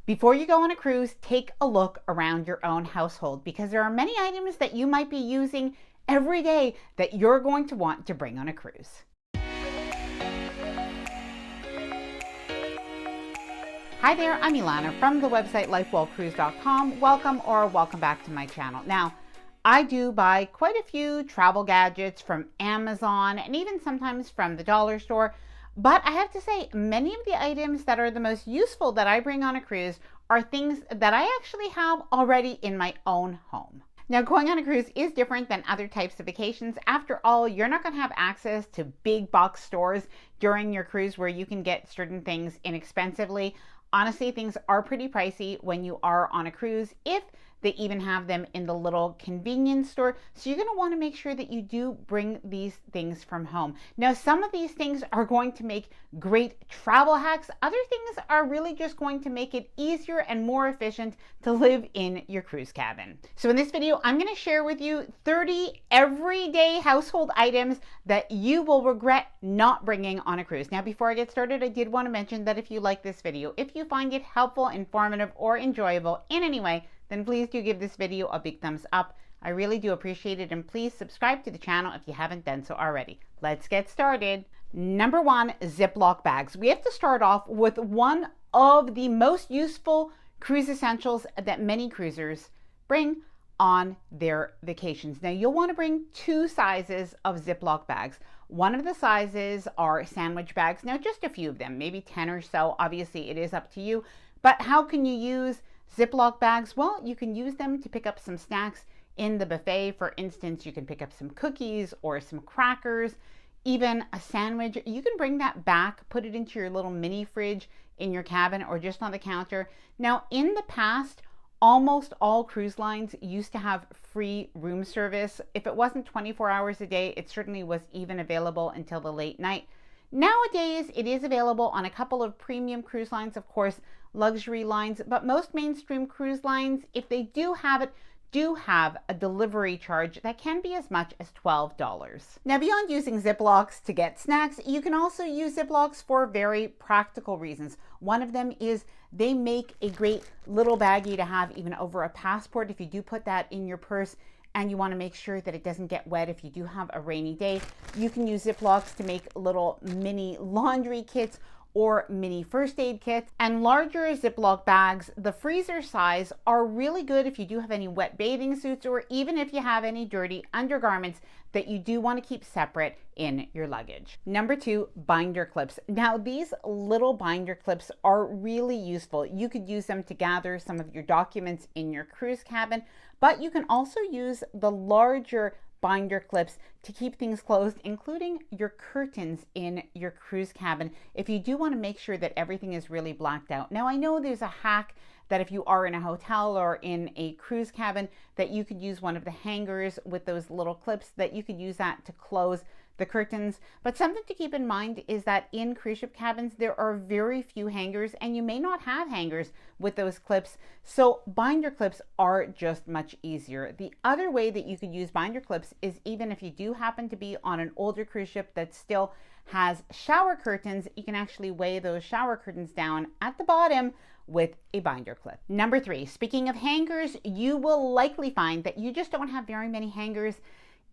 Before you go on a cruise, take a look around your own household because there are many items that you might be using every day that you're going to want to bring on a cruise. Hi there, I'm Ilana from the website lifewellcruise.com. Welcome back to my channel. Now, I do buy quite a few travel gadgets from Amazon and even sometimes from the dollar store. But I have to say, many of the items that are the most useful that I bring on a cruise are things that I actually have already in my own home. Now, going on a cruise is different than other types of vacations. After all, you're not going to have access to big box stores during your cruise where you can get certain things inexpensively. Honestly, things are pretty pricey when you are on a cruise, if they even have them in the little convenience store. So you're going to want to make sure that you do bring these things from home. Now, some of these things are going to make great travel hacks. Other things are really just going to make it easier and more efficient to live in your cruise cabin. So in this video, I'm going to share with you 30 everyday household items that you will regret not bringing on a cruise. Now, before I get started, I did want to mention that if you like this video, if you find it helpful, informative, or enjoyable in any way, then please do give this video a big thumbs up. I really do appreciate it, and please subscribe to the channel if you haven't done so already. Let's get started. Number one, Ziploc bags. We have to start off with one of the most useful cruise essentials that many cruisers bring on their vacations. Now, you'll want to bring two sizes of Ziploc bags. One of the sizes are sandwich bags. Now, just a few of them, maybe 10 or so. Obviously, it is up to you. But how can you use Ziploc bags? Well, you can use them to pick up some snacks in the buffet. For instance, you can pick up some cookies or some crackers, even a sandwich. You can bring that back, put it into your little mini fridge in your cabin or just on the counter. Now, in the past, almost all cruise lines used to have free room service. If it wasn't 24 hours a day, it certainly was even available until the late night. Nowadays, it is available on a couple of premium cruise lines, of course, luxury lines, but most mainstream cruise lines, if they do have it, do have a delivery charge that can be as much as $12. Now, beyond using Ziplocs to get snacks, you can also use Ziplocs for very practical reasons. One of them is they make a great little baggie to have even over a passport if you do put that in your purse and you want to make sure that it doesn't get wet if you do have a rainy day. You can use Ziplocs to make little mini laundry kits or mini first aid kits. And larger Ziploc bags, the freezer size, are really good if you do have any wet bathing suits or even if you have any dirty undergarments that you do want to keep separate in your luggage. Number two, binder clips. Now, these little binder clips are really useful. You could use them to gather some of your documents in your cruise cabin, but you can also use the larger binder clips to keep things closed, including your curtains in your cruise cabin, if you do want to make sure that everything is really blacked out. Now, I know there's a hack that if you are in a hotel or in a cruise cabin, that you could use one of the hangers with those little clips, that you could use that to close the curtains. But something to keep in mind is that in cruise ship cabins, there are very few hangers, and you may not have hangers with those clips. So binder clips are just much easier. The other way that you could use binder clips is even if you do happen to be on an older cruise ship that still has shower curtains, you can actually weigh those shower curtains down at the bottom with a binder clip. Number three, speaking of hangers, you will likely find that you just don't have very many hangers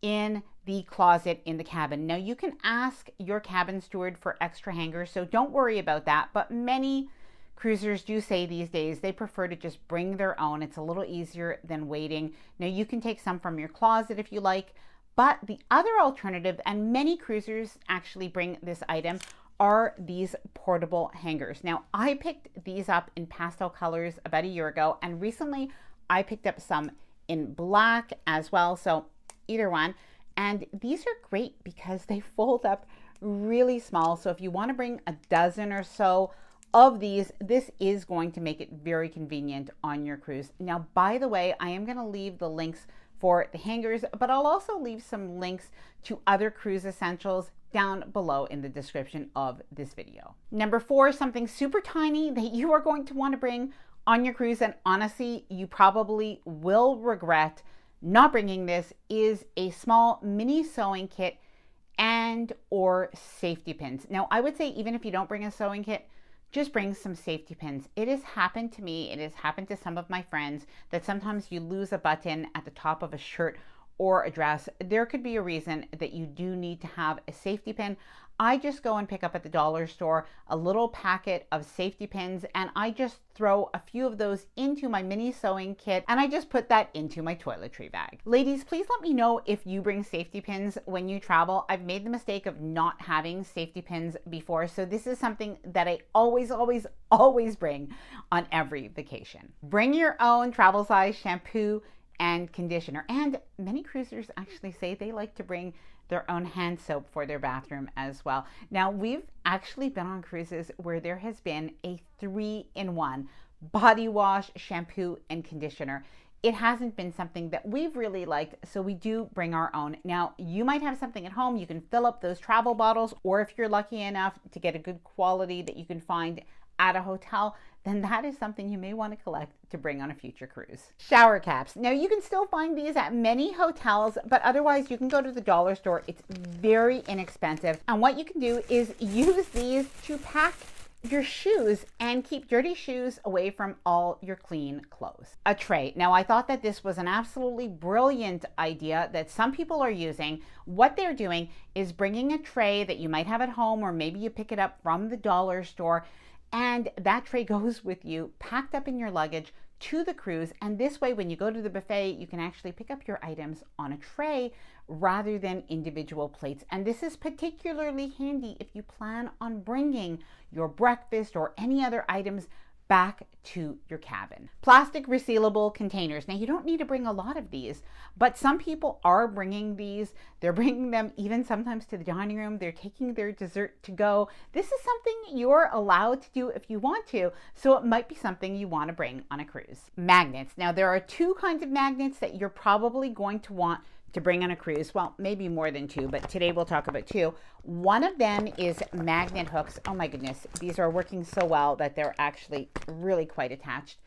in the closet in the cabin. Now, you can ask your cabin steward for extra hangers, so don't worry about that. But many cruisers do say these days they prefer to just bring their own. It's a little easier than waiting. Now, you can take some from your closet if you like, but the other alternative, and many cruisers actually bring this item, are these portable hangers. Now, I picked these up in pastel colors about a year ago, and recently I picked up some in black as well. So either one. And these are great because they fold up really small. So if you want to bring a dozen or so of these, this is going to make it very convenient on your cruise. Now, by the way, I am going to leave the links for the hangers, but I'll also leave some links to other cruise essentials down below in the description of this video. Number four, something super tiny that you are going to want to bring on your cruise, and honestly, you probably will regret not bringing this, is a small mini sewing kit and or safety pins. Now, I would say even if you don't bring a sewing kit, just bring some safety pins. It has happened to me, it has happened to some of my friends, that sometimes you lose a button at the top of a shirt or a dress. There could be a reason that you do need to have a safety pin. I just go and pick up at the dollar store a little packet of safety pins, and I just throw a few of those into my mini sewing kit, and I just put that into my toiletry bag. Ladies, please let me know if you bring safety pins when you travel. I've made the mistake of not having safety pins before, so this is something that I always bring on every vacation. Bring your own travel size shampoo and conditioner. And many cruisers actually say they like to bring their own hand soap for their bathroom as well. Now, we've actually been on cruises where there has been a 3-in-1 body wash, shampoo, and conditioner. It hasn't been something that we've really liked, so we do bring our own. Now, you might have something at home. You can fill up those travel bottles, or if you're lucky enough to get a good quality that you can find at a hotel, then that is something you may want to collect to bring on a future cruise. Shower caps. Now, you can still find these at many hotels, but otherwise you can go to the dollar store. It's very inexpensive. And what you can do is use these to pack your shoes and keep dirty shoes away from all your clean clothes. A tray. Now, I thought that this was an absolutely brilliant idea that some people are using. What they're doing is bringing a tray that you might have at home, or maybe you pick it up from the dollar store, and that tray goes with you, packed up in your luggage, to the cruise. And this way, when you go to the buffet, you can actually pick up your items on a tray rather than individual plates. And this is particularly handy if you plan on bringing your breakfast or any other items back to your cabin. Plastic resealable containers. Now, you don't need to bring a lot of these, but some people are bringing these. They're bringing them even sometimes to the dining room. They're taking their dessert to go. This is something you're allowed to do if you want to, so it might be something you want to bring on a cruise. Magnets. Now, there are two kinds of magnets that you're probably going to want to bring on a cruise. Well, maybe more than two, but today we'll talk about two. One of them is magnet hooks. Oh my goodness, these are working so well that they're actually really quite attached.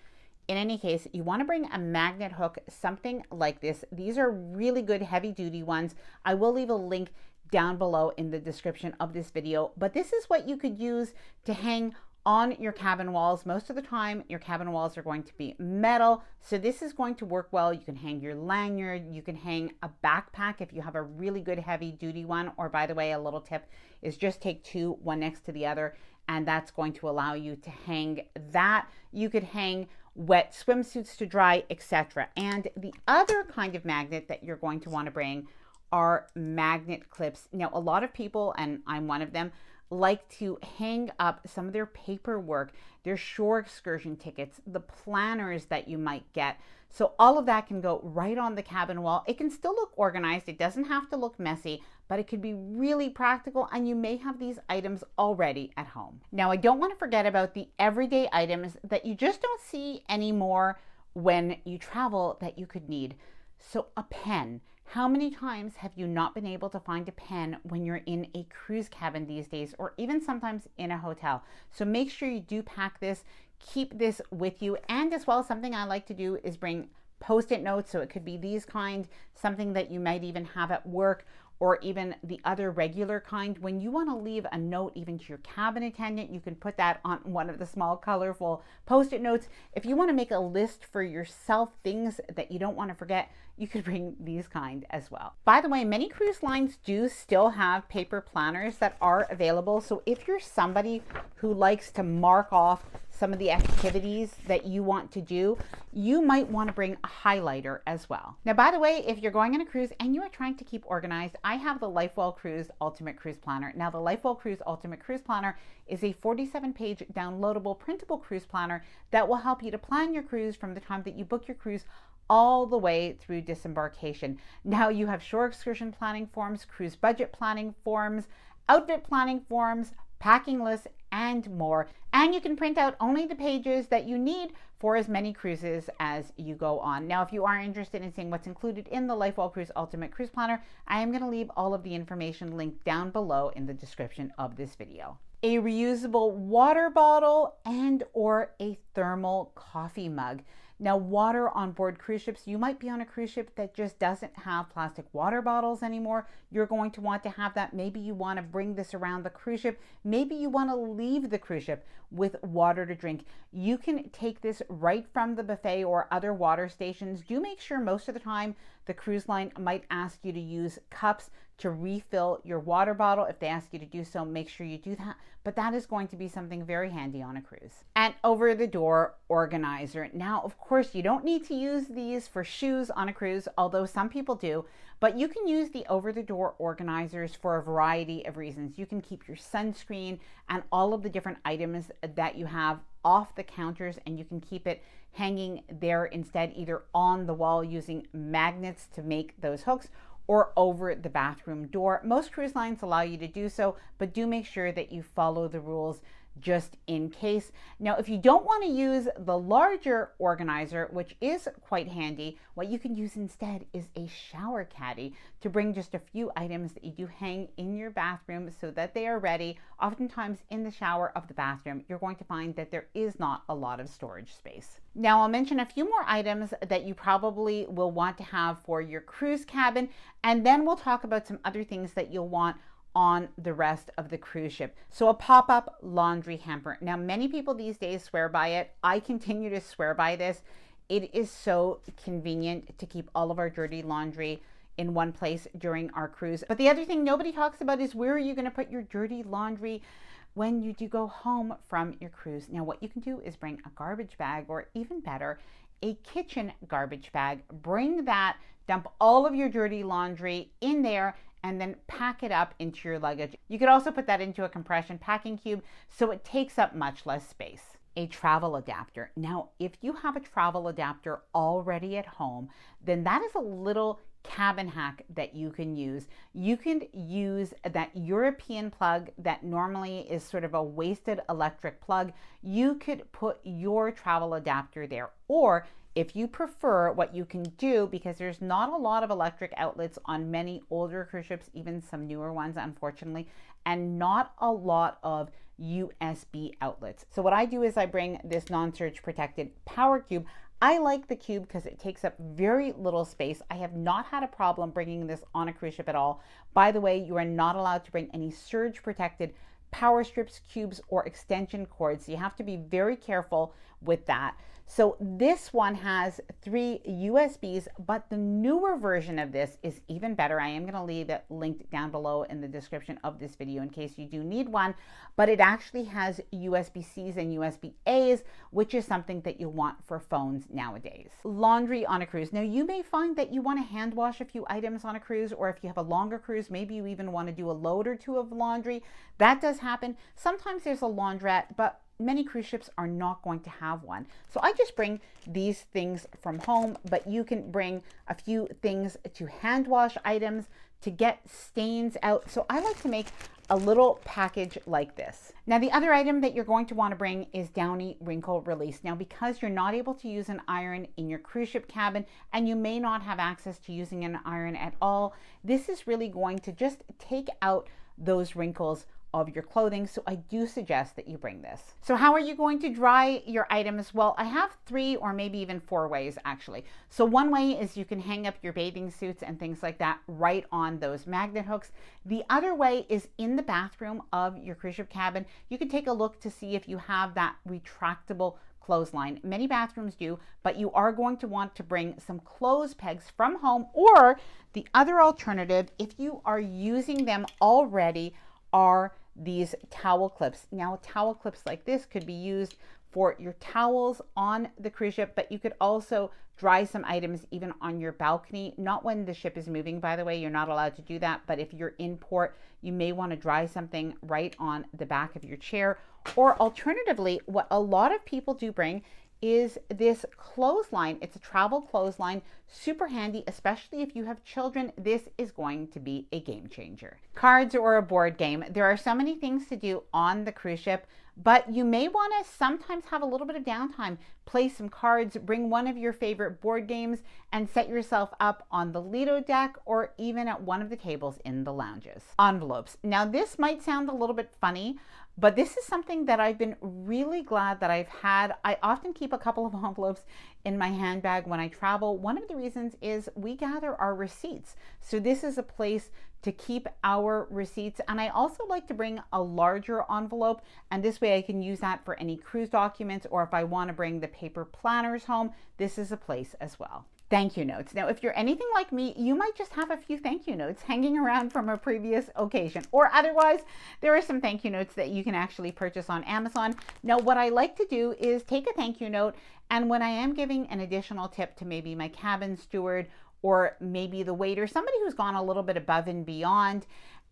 In any case, you want to bring a magnet hook, something like this. These are really good heavy duty ones. I will leave a link down below in the description of this video, but this is what you could use to hang on your cabin walls. Most of the time, your cabin walls are going to be metal, so this is going to work well. You can hang your lanyard, you can hang a backpack if you have a really good heavy duty one, or by the way, a little tip is just take two, one next to the other, and that's going to allow you to hang that. You could hang wet swimsuits to dry, etc. And the other kind of magnet that you're going to want to bring are magnet clips. Now, a lot of people, and I'm one of them, like to hang up some of their paperwork, their shore excursion tickets, the planners that you might get. So all of that can go right on the cabin wall. It can still look organized. It doesn't have to look messy, but it could be really practical, and you may have these items already at home. Now, I don't want to forget about the everyday items that you just don't see anymore when you travel that you could need. So a pen. How many times have you not been able to find a pen when you're in a cruise cabin these days, or even sometimes in a hotel? So make sure you do pack this, keep this with you. And as well, something I like to do is bring Post-it notes. So it could be these kind, something that you might even have at work, or even the other regular kind. When you want to leave a note even to your cabin attendant, you can put that on one of the small colorful Post-it notes. If you want to make a list for yourself, things that you don't want to forget, you could bring these kind as well. By the way, many cruise lines do still have paper planners that are available. So if you're somebody who likes to mark off some of the activities that you want to do, you might want to bring a highlighter as well. Now, by the way, if you're going on a cruise and you are trying to keep organized, I have the LifeWell Cruise Ultimate Cruise Planner. Now, the LifeWell Cruise Ultimate Cruise Planner is a 47-page downloadable printable cruise planner that will help you to plan your cruise from the time that you book your cruise all the way through disembarkation. Now, you have shore excursion planning forms, cruise budget planning forms, outfit planning forms, packing lists, and more. And you can print out only the pages that you need for as many cruises as you go on. Now, if you are interested in seeing what's included in the LifeWell Cruise Ultimate Cruise Planner, I am going to leave all of the information linked down below in the description of this video. a reusable water bottle, and or a thermal coffee mug. Now, water on board cruise ships, you might be on a cruise ship that just doesn't have plastic water bottles anymore. You're going to want to have that. Maybe you want to bring this around the cruise ship. Maybe you want to leave the cruise ship with water to drink. You can take this right from the buffet or other water stations. Do make sure most of the time the cruise line might ask you to use cups to refill your water bottle. If they ask you to do so, make sure you do that. But that is going to be something very handy on a cruise. And over the door organizer. Now, of course, you don't need to use these for shoes on a cruise, although some people do, but you can use the over the door organizers for a variety of reasons. You can keep your sunscreen and all of the different items that you have off the counters, and you can keep it hanging there instead, either on the wall using magnets to make those hooks, or over the bathroom door. Most cruise lines allow you to do so, but do make sure that you follow the rules just in case. Now, if you don't want to use the larger organizer, which is quite handy, what you can use instead is a shower caddy to bring just a few items that you do hang in your bathroom so that they are ready. Oftentimes in the shower of the bathroom, you're going to find that there is not a lot of storage space. Now, I'll mention a few more items that you probably will want to have for your cruise cabin, and then we'll talk about some other things that you'll want on the rest of the cruise ship. So a pop-up laundry hamper. Now, many people these days swear by it. I continue to swear by this. It is so convenient to keep all of our dirty laundry in one place during our cruise. But the other thing nobody talks about is where are you going to put your dirty laundry when you do go home from your cruise. Now, what you can do is bring a garbage bag, or even better, a kitchen garbage bag. Bring that, dump all of your dirty laundry in there, and then pack it up into your luggage. You could also put that into a compression packing cube so it takes up much less space. A travel adapter. Now, if you have a travel adapter already at home, then that is a little cabin hack that you can use. You can use that European plug that normally is sort of a wasted electric plug. You could put your travel adapter there, or if you prefer, what you can do, because there's not a lot of electric outlets on many older cruise ships, even some newer ones, unfortunately, and not a lot of USB outlets. So what I do is I bring this non-surge protected power cube. I like the cube because it takes up very little space. I have not had a problem bringing this on a cruise ship at all. By the way, you are not allowed to bring any surge protected power strips, cubes, or extension cords. So you have to be very careful with that. So this one has 3 USBs, but the newer version of this is even better. I am going to leave it linked down below in the description of this video in case you do need one, but it actually has USB-Cs and USB-As, which is something that you'll want for phones nowadays. Laundry on a cruise. Now, you may find that you want to hand wash a few items on a cruise, or if you have a longer cruise, maybe you even want to do a load or two of laundry. That does happen. Sometimes there's a laundrette, but many cruise ships are not going to have one. So I just bring these things from home, but you can bring a few things to hand wash items to get stains out. So I like to make a little package like this. Now, the other item that you're going to want to bring is Downy Wrinkle Release. Now, because you're not able to use an iron in your cruise ship cabin, and you may not have access to using an iron at all, this is really going to just take out those wrinkles of your clothing. So I do suggest that you bring this. So how are you going to dry your items? Well, I have 3 or maybe even 4 ways actually. So one way is you can hang up your bathing suits and things like that right on those magnet hooks. The other way is in the bathroom of your cruise ship cabin. You can take a look to see if you have that retractable clothesline. Many bathrooms do, but you are going to want to bring some clothes pegs from home, or the other alternative, if you are using them already, are these towel clips. Now, towel clips like this could be used for your towels on the cruise ship, but you could also dry some items even on your balcony. Not when the ship is moving, by the way, you're not allowed to do that, but if you're in port, you may want to dry something right on the back of your chair. Or alternatively, what a lot of people do bring is this clothesline. It's a travel clothesline, super handy, especially if you have children. This is going to be a game changer. Cards or a board game. There are so many things to do on the cruise ship, but you may want to sometimes have a little bit of downtime. Play some cards, bring one of your favorite board games, and set yourself up on the Lido deck or even at one of the tables in the lounges. Envelopes. Now, this might sound a little bit funny, But this is something that I've been really glad that I've had. I often keep a couple of envelopes in my handbag when I travel. One of the reasons is we gather our receipts. So this is a place to keep our receipts. And I also like to bring a larger envelope, and this way I can use that for any cruise documents, or if I want to bring the paper planners home, this is a place as well. Thank you notes. Now, if you're anything like me, you might just have a few thank you notes hanging around from a previous occasion, or otherwise, there are some thank you notes that you can actually purchase on Amazon. Now, what I like to do is take a thank you note, and when I am giving an additional tip to maybe my cabin steward or maybe the waiter, somebody who's gone a little bit above and beyond,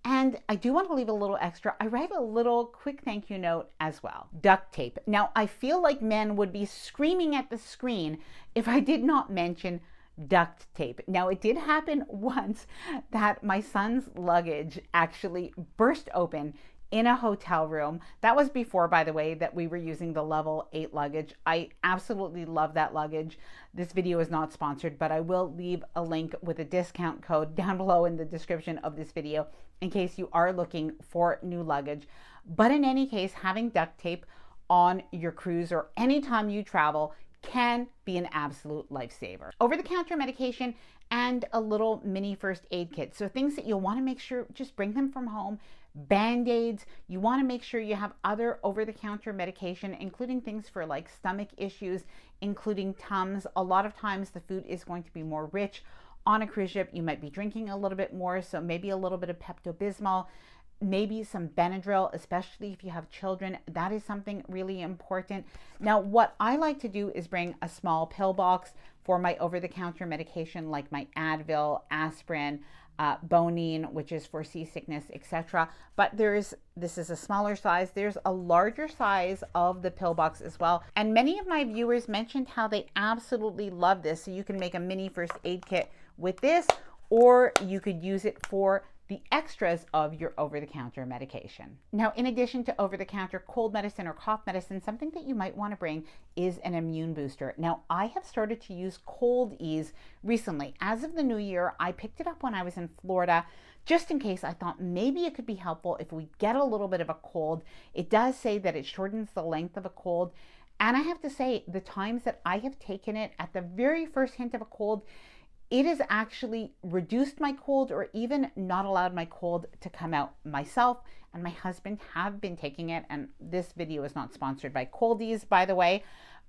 and I do want to leave a little extra, I write a little quick thank you note as well. Duct tape. Now, I feel like men would be screaming at the screen if I did not mention duct tape. Now, it did happen once that my son's luggage actually burst open in a hotel room. That was before, by the way, that we were using the level 8 luggage. I absolutely love that luggage. This video is not sponsored, but I will leave a link with a discount code down below in the description of this video in case you are looking for new luggage. But in any case, having duct tape on your cruise or anytime you travel can be an absolute lifesaver. Over-the-counter medication and a little mini first aid kit. So things that you'll want to make sure, just bring them from home. Band-aids, you want to make sure you have other over-the-counter medication, including things for like stomach issues, including Tums. A lot of times the food is going to be more rich. On a cruise ship, you might be drinking a little bit more, so maybe a little bit of Pepto-Bismol, maybe some Benadryl, especially if you have children. That is something really important. Now, what I like to do is bring a small pill box for my over-the-counter medication, like my Advil, aspirin, Bonine, which is for seasickness, etc. But this is a smaller size. There's a larger size of the pill box as well. And many of my viewers mentioned how they absolutely love this. So you can make a mini first aid kit with this, or you could use it for the extras of your over-the-counter medication. Now, in addition to over-the-counter cold medicine or cough medicine, something that you might want to bring is an immune booster. Now, I have started to use Cold Ease recently. As of the new year, I picked it up when I was in Florida, just in case. I thought maybe it could be helpful if we get a little bit of a cold. It does say that it shortens the length of a cold. And I have to say, the times that I have taken it at the very first hint of a cold, it has actually reduced my cold or even not allowed my cold to come out. Myself and my husband have been taking it, and this video is not sponsored by Cold Ease, by the way,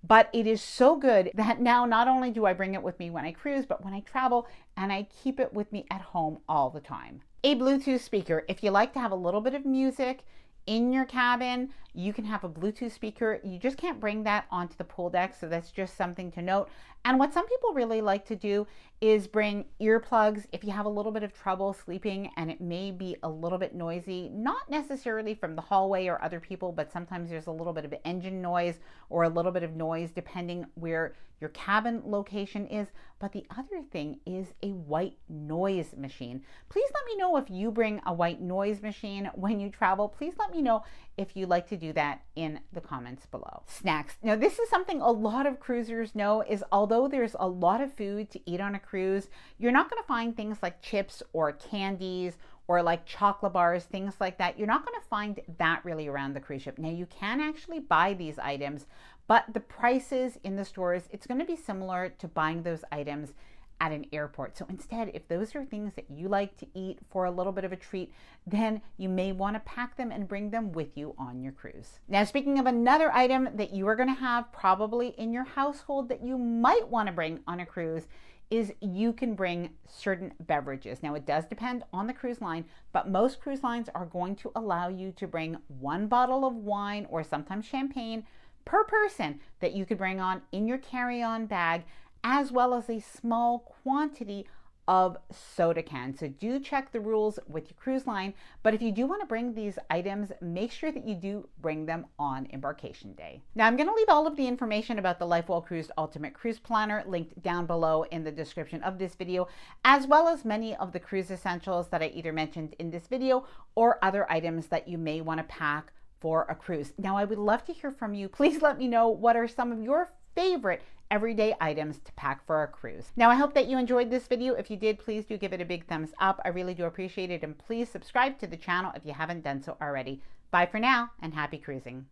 but it is so good that now not only do I bring it with me when I cruise, but when I travel, and I keep it with me at home all the time. A Bluetooth speaker. If you like to have a little bit of music in your cabin, you can have a Bluetooth speaker. You just can't bring that onto the pool deck, so that's just something to note. And what some people really like to do is bring earplugs if you have a little bit of trouble sleeping and it may be a little bit noisy, not necessarily from the hallway or other people, but sometimes there's a little bit of engine noise or a little bit of noise depending where your cabin location is. But the other thing is a white noise machine. Please let me know if you bring a white noise machine when you travel. Please let me know if you'd like to do that in the comments below. Snacks. Now, this is something a lot of cruisers know, is although there's a lot of food to eat on a cruise, you're not going to find things like chips or candies or like chocolate bars, things like that. You're not going to find that really around the cruise ship. Now, you can actually buy these items, but the prices in the stores, it's going to be similar to buying those items at an airport. So instead, if those are things that you like to eat for a little bit of a treat, then you may want to pack them and bring them with you on your cruise. Now, speaking of another item that you are going to have probably in your household that you might want to bring on a cruise is you can bring certain beverages. Now, it does depend on the cruise line, but most cruise lines are going to allow you to bring one bottle of wine or sometimes champagne per person that you could bring on in your carry-on bag, as well as a small quantity of soda cans. So do check the rules with your cruise line. But if you do want to bring these items, make sure that you do bring them on embarkation day. Now, I'm going to leave all of the information about the LifeWell Cruise Ultimate Cruise Planner linked down below in the description of this video, as well as many of the cruise essentials that I either mentioned in this video or other items that you may want to pack for a cruise. Now, I would love to hear from you. Please let me know what are some of your favorite everyday items to pack for a cruise. Now, I hope that you enjoyed this video. If you did, please do give it a big thumbs up. I really do appreciate it. And please subscribe to the channel if you haven't done so already. Bye for now and happy cruising.